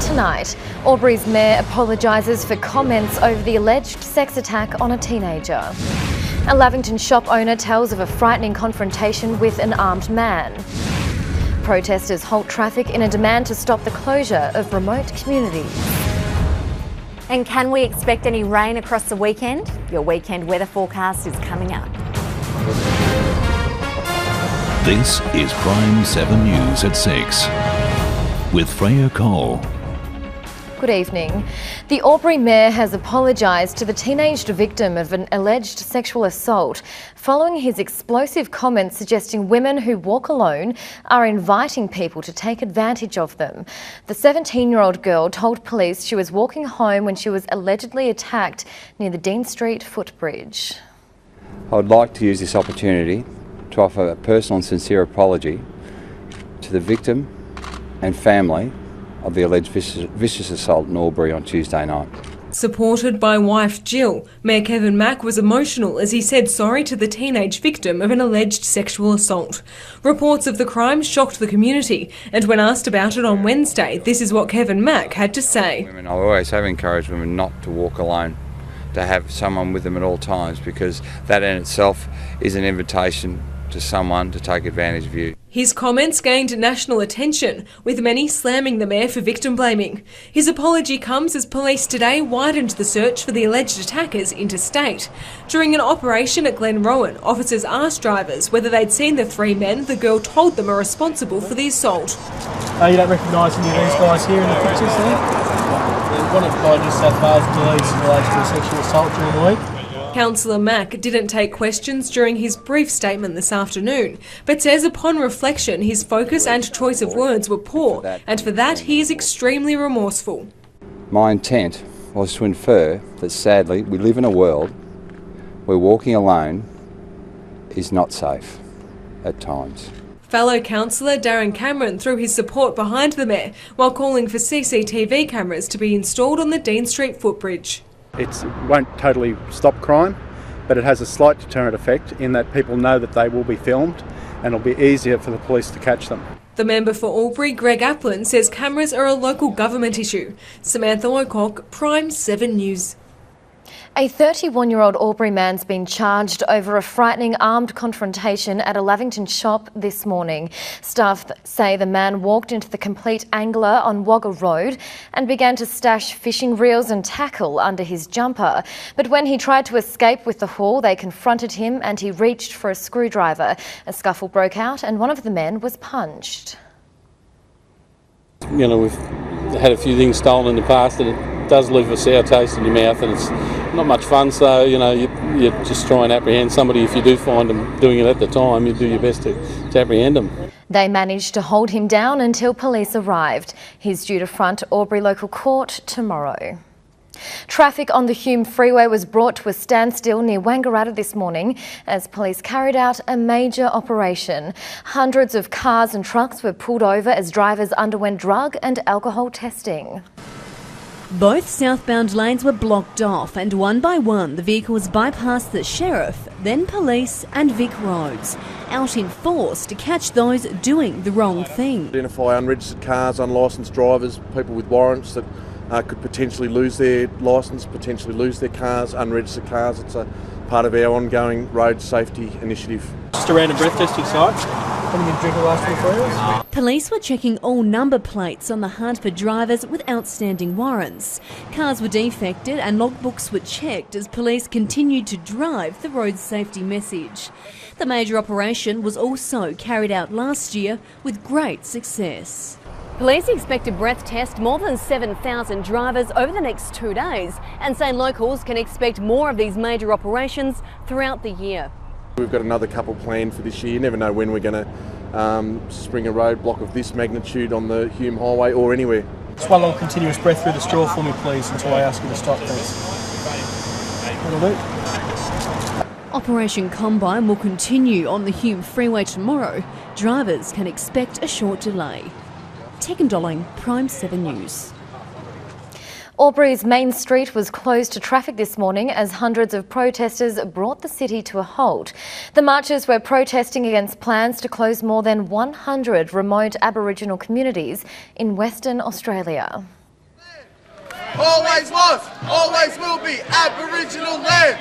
tonight, Albury's mayor apologises for comments over the alleged sex attack on a teenager. A Lavington shop owner tells of a frightening confrontation with an armed man. Protesters halt traffic in a demand to stop the closure of remote communities. And can we expect any rain across the weekend? Your weekend weather forecast is coming up. This is PRIME7 News at 6 with Freya Cole. Good evening. The Albury mayor has apologised to the teenaged victim of an alleged sexual assault following his explosive comments suggesting women who walk alone are inviting people to take advantage of them. The 17-year-old girl told police she was walking home when she was allegedly attacked near the Dean Street footbridge. I would like to use this opportunity to offer a personal and sincere apology to the victim and family of the alleged vicious assault in Albury on Tuesday night. Supported by wife Jill, Mayor Kevin Mack was emotional as he said sorry to the teenage victim of an alleged sexual assault. Reports of the crime shocked the community, and when asked about it on Wednesday, this is what Kevin Mack had to say. I always have encouraged women not to walk alone, to have someone with them at all times, because that in itself is an invitation to someone to take advantage of you. His comments gained national attention, with many slamming the mayor for victim blaming. His apology comes as police today widened the search for the alleged attackers interstate. During an operation at Glenrowan, officers asked drivers whether they'd seen the three men the girl told them are responsible for the assault. You don't recognise any of these guys here in the pictures there? One of by New South Wales police relates to a sexual assault during the week. Councillor Mack didn't take questions during his brief statement this afternoon, but says upon reflection his focus and choice of words were poor, and for that he is extremely remorseful. My intent was to infer that sadly we live in a world where walking alone is not safe at times. Fellow councillor Darren Cameron threw his support behind the mayor while calling for CCTV cameras to be installed on the Dean Street footbridge. It won't totally stop crime, but it has a slight deterrent effect in that people know that they will be filmed and it'll be easier for the police to catch them. The member for Albury, Greg Applin, says cameras are a local government issue. Samantha Locock, PRIME7 News. A 31-year-old Albury man's been charged over a frightening armed confrontation at a Lavington shop this morning. Staff say the man walked into the Complete Angler on Wagga Road and began to stash fishing reels and tackle under his jumper. But when he tried to escape with the haul, they confronted him and he reached for a screwdriver. A scuffle broke out and one of the men was punched. You know, we've had a few things stolen in the past and it does leave a sour taste in your mouth and it's not much fun, so you know you just try and apprehend somebody. If you do find them doing it at the time, you do your best to apprehend them. They managed to hold him down until police arrived. He's due to front Albury Local Court tomorrow. Traffic on the Hume Freeway was brought to a standstill near Wangaratta this morning as police carried out a major operation. Hundreds of cars and trucks were pulled over as drivers underwent drug and alcohol testing. Both southbound lanes were blocked off and one by one the vehicles bypassed the sheriff, then police and Vic Roads, out in force to catch those doing the wrong thing. Identify unregistered cars, unlicensed drivers, people with warrants that could potentially lose their licence, potentially lose their cars, unregistered cars. It's a part of our ongoing road safety initiative. Just around a breath testing site. Haven't been drinking the last 24 hours. Police were checking all number plates on the hunt for drivers with outstanding warrants. Cars were defected and logbooks were checked as police continued to drive the road safety message. The major operation was also carried out last year with great success. Police expect to breath test more than 7,000 drivers over the next 2 days and say locals can expect more of these major operations throughout the year. We've got another couple planned for this year. You never know when we're going to spring a roadblock of this magnitude on the Hume Highway or anywhere. Just one long continuous breath through the straw for me, please, until I ask you to stop, please. That'll do. Operation Combine will continue on the Hume Freeway tomorrow. Drivers can expect a short delay. Tegan Dolling, PRIME7 News. Albury's main street was closed to traffic this morning as hundreds of protesters brought the city to a halt. The marchers were protesting against plans to close more than 100 remote Aboriginal communities in Western Australia. always was, always will be Aboriginal land.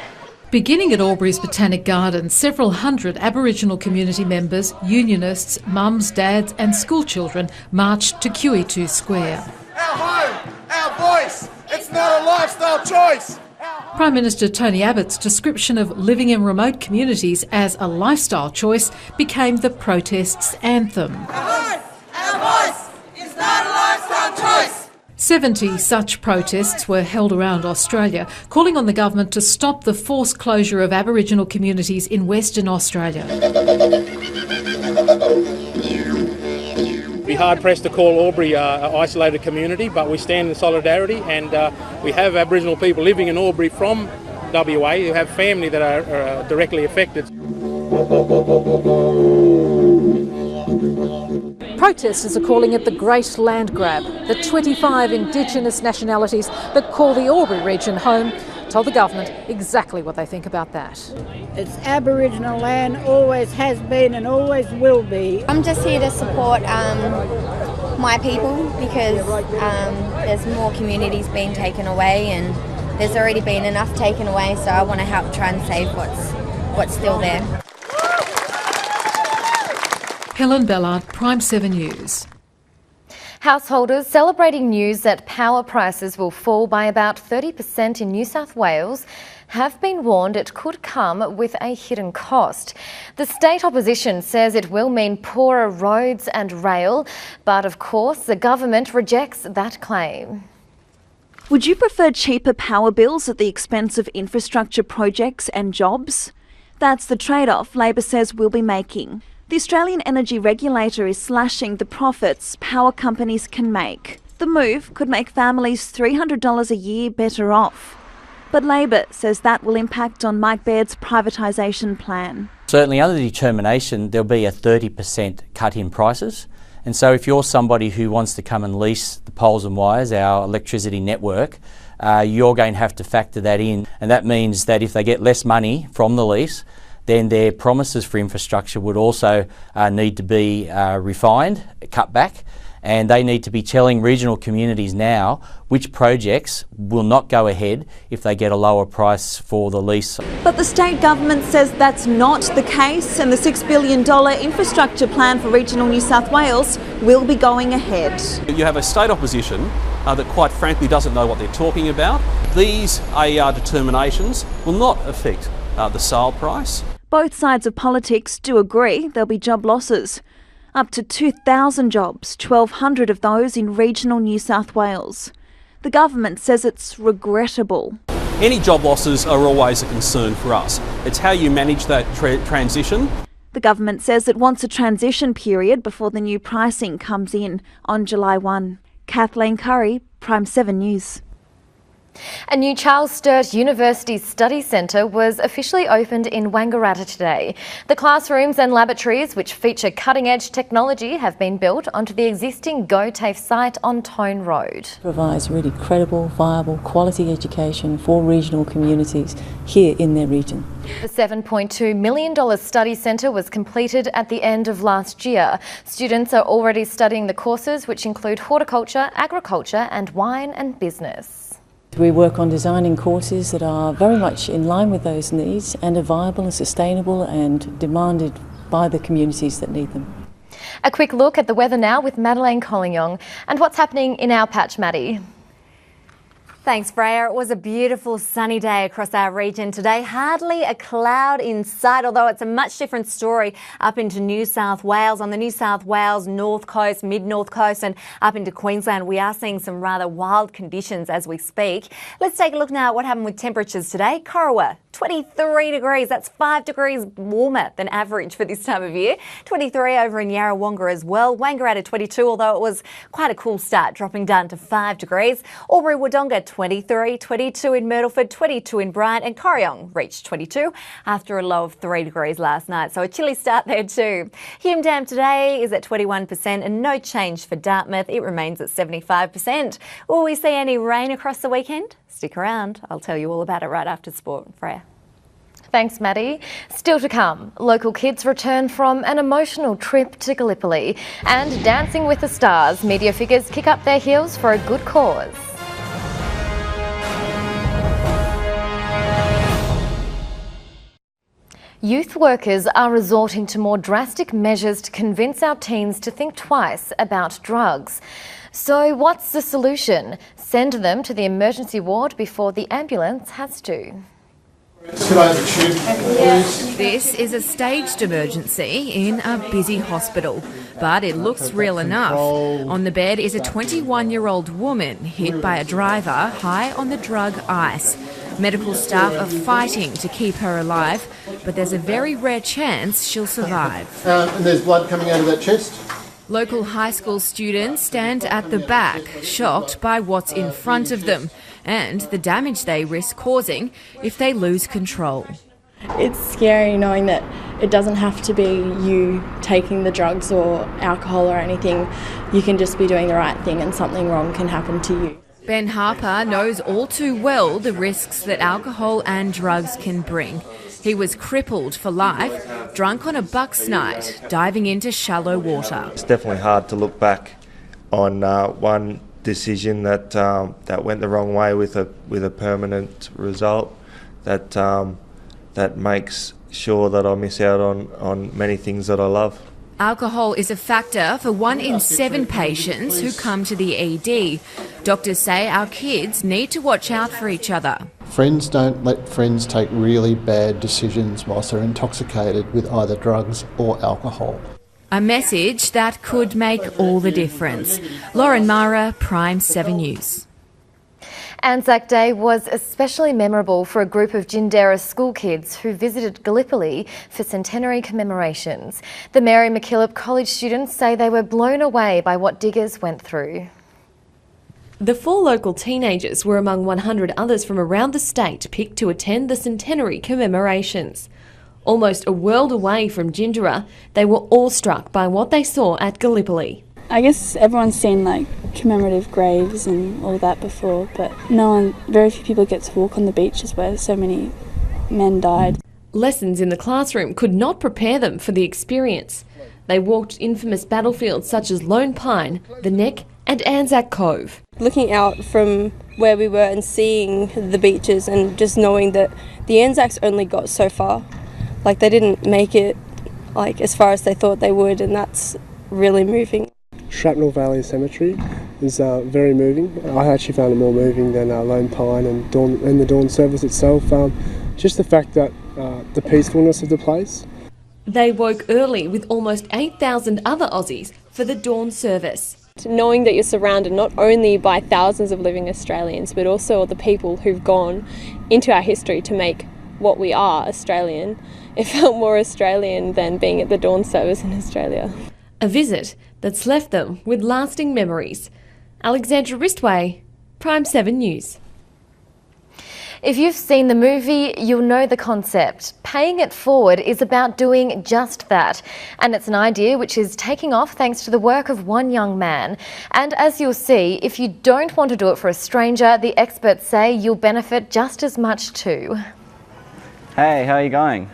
Beginning at Albury's Botanic Gardens, several hundred Aboriginal community members, unionists, mums, dads and schoolchildren marched to QE2 Square. Our home, our voice, it's not a lifestyle choice. Prime Minister Tony Abbott's description of living in remote communities as a lifestyle choice became the protest's anthem. Our voice is not a lifestyle choice. 70 such protests were held around Australia, calling on the government to stop the forced closure of Aboriginal communities in Western Australia. Be hard pressed to call Albury an isolated community, but we stand in solidarity, and we have Aboriginal people living in Albury from WA who have family that are directly affected. Protesters are calling it the Great Land Grab. The 25 Indigenous nationalities that call the Albury region home told the government exactly what they think about that. It's Aboriginal land, always has been and always will be. I'm just here to support my people because there's more communities being taken away and there's already been enough taken away, so I want to help try and save what's still there. Helen Ballard, PRIME7 News. Householders celebrating news that power prices will fall by about 30% in New South Wales have been warned it could come with a hidden cost. The state opposition says it will mean poorer roads and rail, but of course the government rejects that claim. Would you prefer cheaper power bills at the expense of infrastructure projects and jobs? That's the trade-off Labor says we'll be making. The Australian Energy Regulator is slashing the profits power companies can make. The move could make families $300 a year better off. But Labor says that will impact on Mike Baird's privatisation plan. Certainly under the determination there'll be a 30% cut in prices. And so if you're somebody who wants to come and lease the poles and wires, our electricity network, you're going to have to factor that in. And that means that if they get less money from the lease, then their promises for infrastructure would also need to be refined, cut back, and they need to be telling regional communities now which projects will not go ahead if they get a lower price for the lease. But the state government says that's not the case, and the $6 billion infrastructure plan for regional New South Wales will be going ahead. You have a state opposition that quite frankly doesn't know what they're talking about. These AER determinations will not affect the sale price. Both sides of politics do agree there'll be job losses. Up to 2,000 jobs, 1,200 of those in regional New South Wales. The government says it's regrettable. Any job losses are always a concern for us. It's how you manage that transition. The government says it wants a transition period before the new pricing comes in on July 1. Kathleen Curry, PRIME7 News. A new Charles Sturt University Study Centre was officially opened in Wangaratta today. The classrooms and laboratories, which feature cutting-edge technology, have been built onto the existing GoTAFE site on Tone Road. Provides really credible, viable, quality education for regional communities here in their region. The $7.2 million study centre was completed at the end of last year. Students are already studying the courses, which include horticulture, agriculture and wine and business. We work on designing courses that are very much in line with those needs and are viable and sustainable and demanded by the communities that need them. A quick look at the weather now with Madeleine Collignon and what's happening in our patch, Maddie. Thanks, Freya. It was a beautiful sunny day across our region today. Hardly a cloud in sight, although it's a much different story up into New South Wales. On the New South Wales North Coast, Mid-North Coast and up into Queensland, we are seeing some rather wild conditions as we speak. Let's take a look now at what happened with temperatures today. Corowa, 23 degrees. That's 5 degrees warmer than average for this time of year. 23 over in Yarrawonga as well. Wangaratta 22, although it was quite a cool start, dropping down to 5 degrees. Albury-Wodonga 23, 22 in Myrtleford, 22 in Bryant and Corryong reached 22 after a low of 3 degrees last night. So a chilly start there too. Hume Dam today is at 21% and no change for Dartmouth. It remains at 75%. Will we see any rain across the weekend? Stick around. I'll tell you all about it right after sport. Freya. Thanks, Maddie. Still to come, local kids return from an emotional trip to Gallipoli and Dancing with the Stars. Media figures kick up their heels for a good cause. Youth workers are resorting to more drastic measures to convince our teens to think twice about drugs. So what's the solution? Send them to the emergency ward before the ambulance has to. This is a staged emergency in a busy hospital, but it looks real enough. On the bed is a 21-year-old woman hit by a driver high on the drug ice. Medical staff are fighting to keep her alive, but there's a very rare chance she'll survive. And there's blood coming out of that chest. Local high school students stand at the back, shocked by what's in front of them and the damage they risk causing if they lose control. It's scary knowing that it doesn't have to be you taking the drugs or alcohol or anything. You can just be doing the right thing and something wrong can happen to you. Ben Harper knows all too well the risks that alcohol and drugs can bring. He was crippled for life, drunk on a Bucks night, diving into shallow water. It's definitely hard to look back on one decision that went the wrong way with a permanent result that makes sure that I miss out on many things that I love. Alcohol is a factor for 1 in 7 patients who come to the ED. Doctors say our kids need to watch out for each other. Friends don't let friends take really bad decisions whilst they're intoxicated with either drugs or alcohol. A message that could make all the difference. Lauren Mara, PRIME7 News. Anzac Day was especially memorable for a group of Gindera school kids who visited Gallipoli for centenary commemorations. The Mary MacKillop College students say they were blown away by what diggers went through. The 4 local teenagers were among 100 others from around the state picked to attend the centenary commemorations. Almost a world away from Gindera, they were awestruck by what they saw at Gallipoli. I guess everyone's seen like commemorative graves and all that before, but very few people get to walk on the beaches where so many men died. Lessons in the classroom could not prepare them for the experience. They walked infamous battlefields such as Lone Pine, the Neck and Anzac Cove. Looking out from where we were and seeing the beaches and just knowing that the Anzacs only got so far. Like they didn't make it like as far as they thought they would, and that's really moving. Shrapnel Valley Cemetery is very moving. I actually found it more moving than Lone Pine and the dawn service itself. Just the fact that the peacefulness of the place. They woke early with almost 8,000 other Aussies for the dawn service. Knowing that you're surrounded not only by thousands of living Australians, but also the people who've gone into our history to make what we are Australian, it felt more Australian than being at the dawn service in Australia. A visit that's left them with lasting memories. Alexandra Ristway, PRIME7 News. If you've seen the movie, you'll know the concept. Paying it forward is about doing just that. And it's an idea which is taking off thanks to the work of one young man. And as you'll see, if you don't want to do it for a stranger, the experts say you'll benefit just as much too. Hey, how are you going?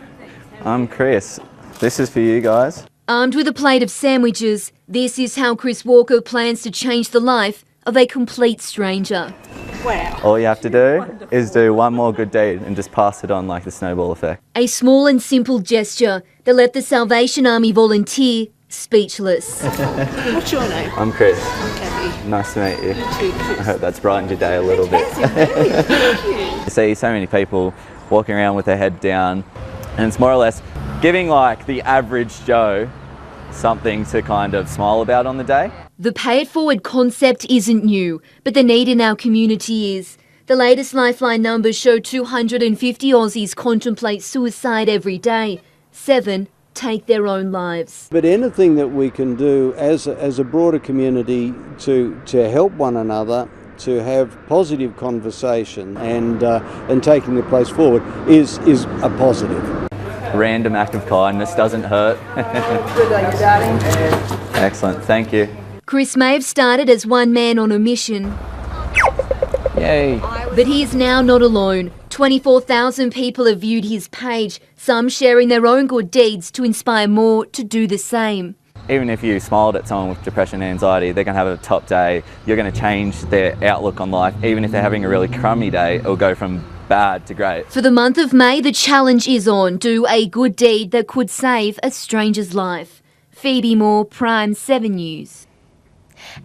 I'm Chris. This is for you guys. Armed with a plate of sandwiches, this is how Chris Walker plans to change the life of a complete stranger. Wow. All you have to do is do one more good deed and just pass it on like the snowball effect. A small and simple gesture that left the Salvation Army volunteer speechless. What's your name? I'm Chris. I'm Kathy. Nice to meet you. Too, Chris. I hope that's brightened your day a little bit. You see so many people walking around with their head down, and it's more or less giving like the average Joe something to kind of smile about on the day. The pay it forward concept isn't new, but the need in our community is. The latest Lifeline numbers show 250 Aussies contemplate suicide every day. 7 take their own lives. But anything that we can do as a broader community to help one another, to have positive conversation and taking the place forward is a positive. Random act of kindness doesn't hurt. Good on you, darling. Excellent, thank you. Chris may have started as one man on a mission. Yay. But he is now not alone. 24,000 people have viewed his page, some sharing their own good deeds to inspire more to do the same. Even if you smiled at someone with depression and anxiety, they're going to have a top day. You're going to change their outlook on life. Even if they're having a really crummy day, it'll go from bad to great. For the month of May, the challenge is on. Do a good deed that could save a stranger's life. Phoebe Moore, PRIME7 News.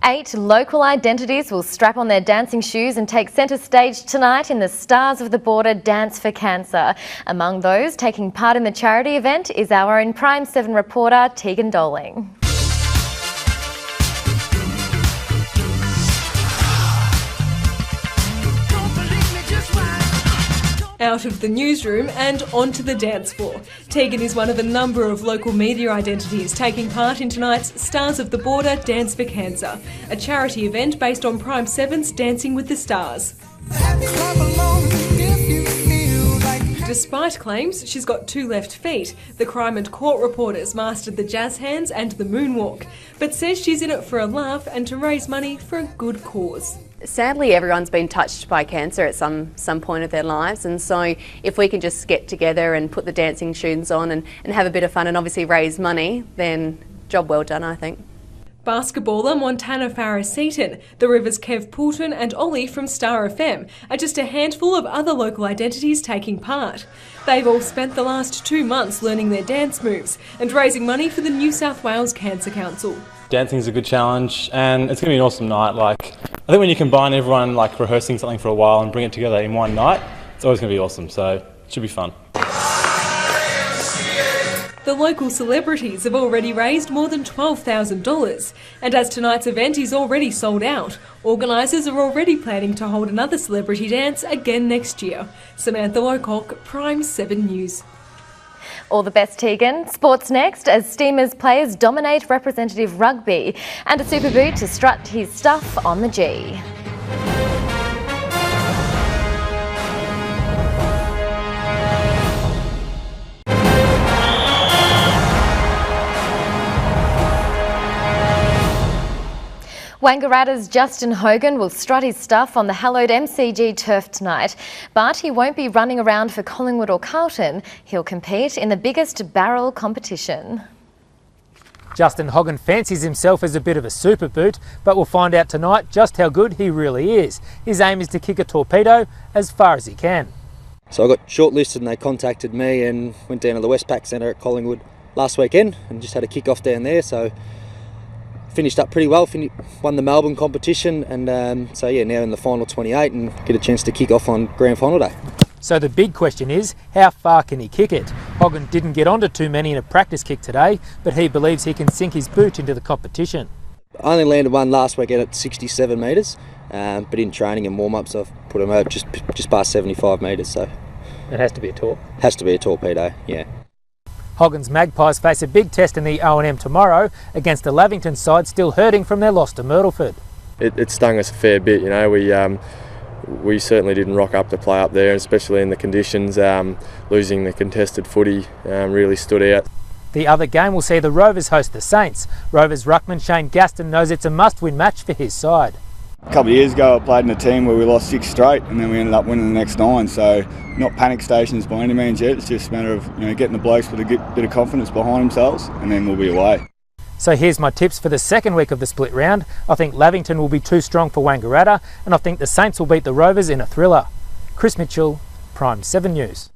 8 local identities will strap on their dancing shoes and take centre stage tonight in the Stars of the Border Dance for Cancer. Among those taking part in the charity event is our own PRIME7 reporter Tegan Doling. Out of the newsroom and onto the dance floor. Tegan is one of a number of local media identities taking part in tonight's Stars of the Border Dance for Cancer, a charity event based on PRIME7's Dancing with the Stars. Despite claims she's got 2 left feet, the crime and court reporters mastered the jazz hands and the moonwalk, but says she's in it for a laugh and to raise money for a good cause. Sadly, everyone's been touched by cancer at some point of their lives, and so if we can just get together and put the dancing shoes on and have a bit of fun and obviously raise money, then job well done, I think. Basketballer Montana Farah-Seaton, the Rivers Kev Poulton and Ollie from Star FM are just a handful of other local identities taking part. They've all spent the last 2 months learning their dance moves and raising money for the New South Wales Cancer Council. Dancing's a good challenge and it's going to be an awesome night. I think when you combine everyone rehearsing something for a while and bring it together in one night, it's always going to be awesome, so it should be fun. The local celebrities have already raised more than $12,000, and as tonight's event is already sold out, organisers are already planning to hold another celebrity dance again next year. Samantha Locock, PRIME7 News. All the best, Tegan. Sports next, as Steamers players dominate representative rugby, and a super boot to strut his stuff on the G. Wangaratta's Justin Hogan will strut his stuff on the hallowed MCG turf tonight, but he won't be running around for Collingwood or Carlton. He'll compete in the biggest barrel competition. Justin Hogan fancies himself as a bit of a super boot, but we'll find out tonight just how good he really is. His aim is to kick a torpedo as far as he can. So I got shortlisted and they contacted me and went down to the Westpac Centre at Collingwood last weekend and just had a kick-off down there. So finished up pretty well, won the Melbourne competition, and now in the final 28 and get a chance to kick off on grand final day. So the big question is, how far can he kick it? Hogan didn't get onto too many in a practice kick today, but he believes he can sink his boot into the competition. I only landed one last weekend at 67 metres, but in training and warm-ups I've put him out just past 75 metres. So it has to be a torp. Has to be a torpedo, yeah. Hogan's Magpies face a big test in the O&M tomorrow against the Lavington side still hurting from their loss to Myrtleford. It stung us a fair bit, we certainly didn't rock up to play up there, especially in the conditions. Losing the contested footy really stood out. The other game will see the Rovers host the Saints. Rovers ruckman Shane Gaston knows it's a must-win match for his side. A couple of years ago I played in a team where we lost 6 straight and then we ended up winning the next 9, so not panic stations by any means yet. It's just a matter of getting the blokes with a bit of confidence behind themselves and then we'll be away. So here's my tips for the second week of the split round. I think Lavington will be too strong for Wangaratta and I think the Saints will beat the Rovers in a thriller. Chris Mitchell, PRIME7 News.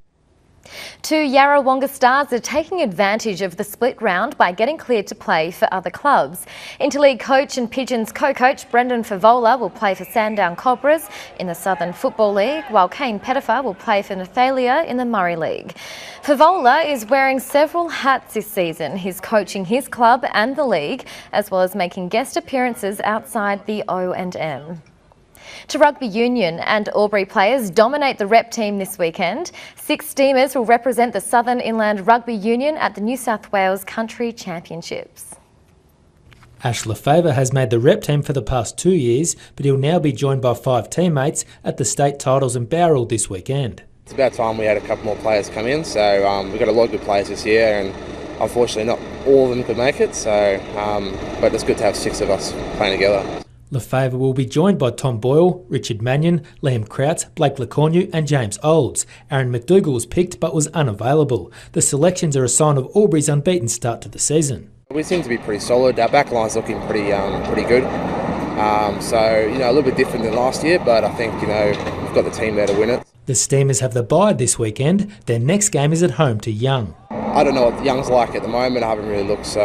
2 Yarrawonga Stars are taking advantage of the split round by getting cleared to play for other clubs. Interleague coach and Pigeons co-coach Brendan Favola will play for Sandown Cobras in the Southern Football League, while Kane Pettifer will play for Nathalia in the Murray League. Favola is wearing several hats this season. He's coaching his club and the league, as well as making guest appearances outside the O&M. To rugby union, and Albury players dominate the rep team this weekend. 6 Steamers will represent the Southern Inland Rugby Union at the New South Wales Country Championships. Ash Lefevre has made the rep team for the past 2 years, but he'll now be joined by 5 teammates at the state titles in Bowral this weekend. It's about time we had a couple more players come in, so we've got a lot of good players this year, and unfortunately not all of them could make it, so but it's good to have 6 of us playing together. Lefevre will be joined by Tom Boyle, Richard Mannion, Liam Crouts, Blake Lecornu and James Olds. Aaron McDougall was picked but was unavailable. The selections are a sign of Albury's unbeaten start to the season. We seem to be pretty solid. Our back line's looking pretty good. So a little bit different than last year, but I think we've got the team there to win it. The Steamers have the bye this weekend. Their next game is at home to Young. I don't know what Young's like at the moment. I haven't really looked, so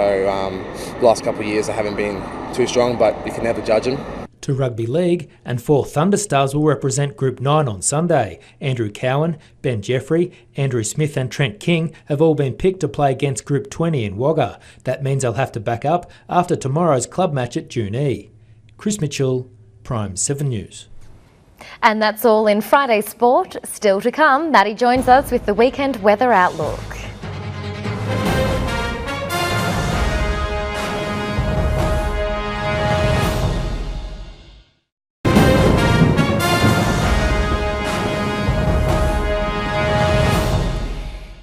the last couple of years I haven't been too strong, but you can never judge them. To Rugby League, and 4 Thunderstars will represent Group 9 on Sunday. Andrew Cowan, Ben Jeffrey, Andrew Smith and Trent King have all been picked to play against Group 20 in Wagga. That means they'll have to back up after tomorrow's club match at Junee. Chris Mitchell, PRIME7 News. And that's all in Friday Sport. Still to come, Maddie joins us with the weekend weather outlook.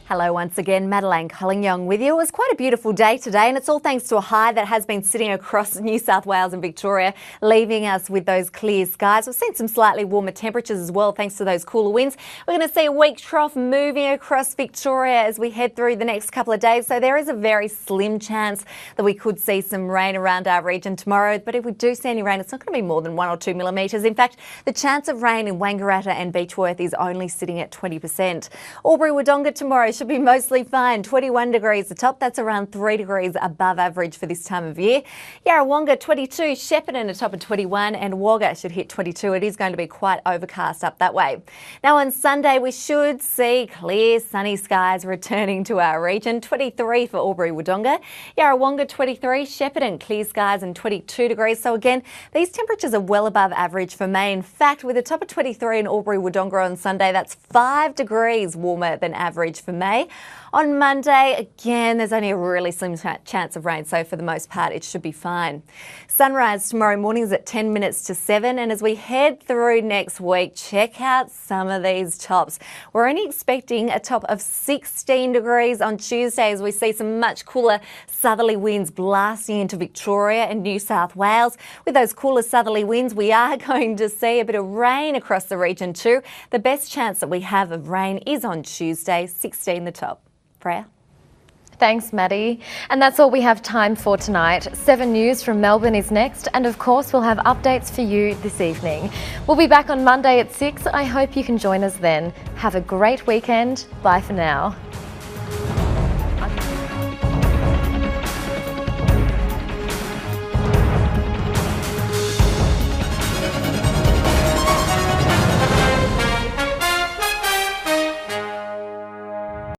Hello once again, Madeleine Collingyoung with you. It was quite a beautiful day today, and it's all thanks to a high that has been sitting across New South Wales and Victoria, leaving us with those clear skies. We've seen some slightly warmer temperatures as well thanks to those cooler winds. We're going to see a weak trough moving across Victoria as we head through the next couple of days, so there is a very slim chance that we could see some rain around our region tomorrow. But if we do see any rain, it's not going to be more than 1 or 2 millimetres. In fact, the chance of rain in Wangaratta and Beechworth is only sitting at 20%. Albury-Wodonga tomorrow should be mostly fine. 21 degrees the top. That's around 3 degrees above average for this time of year. Yarrawonga 22, Shepparton a top of 21, and Wagga should hit 22. It is going to be quite overcast up that way. Now on Sunday we should see clear sunny skies returning to our region. 23 for Albury-Wodonga, Yarrawonga 23, Shepparton clear skies and 22 degrees. So again, these temperatures are well above average for May. In fact, with a top of 23 in Albury-Wodonga on Sunday, that's 5 degrees warmer than average for May. On Monday, again, there's only a really slim chance of rain, so for the most part, it should be fine. Sunrise tomorrow morning is at 10 minutes to 7, and as we head through next week, check out some of these tops. We're only expecting a top of 16 degrees on Tuesday as we see some much cooler southerly winds blasting into Victoria and New South Wales. With those cooler southerly winds, we are going to see a bit of rain across the region too. The best chance that we have of rain is on Tuesday, 16 the top. Freya? Thanks, Maddie. And that's all we have time for tonight. 7 News from Melbourne is next, and of course we'll have updates for you this evening. We'll be back on Monday at 6. I hope you can join us then. Have a great weekend. Bye for now.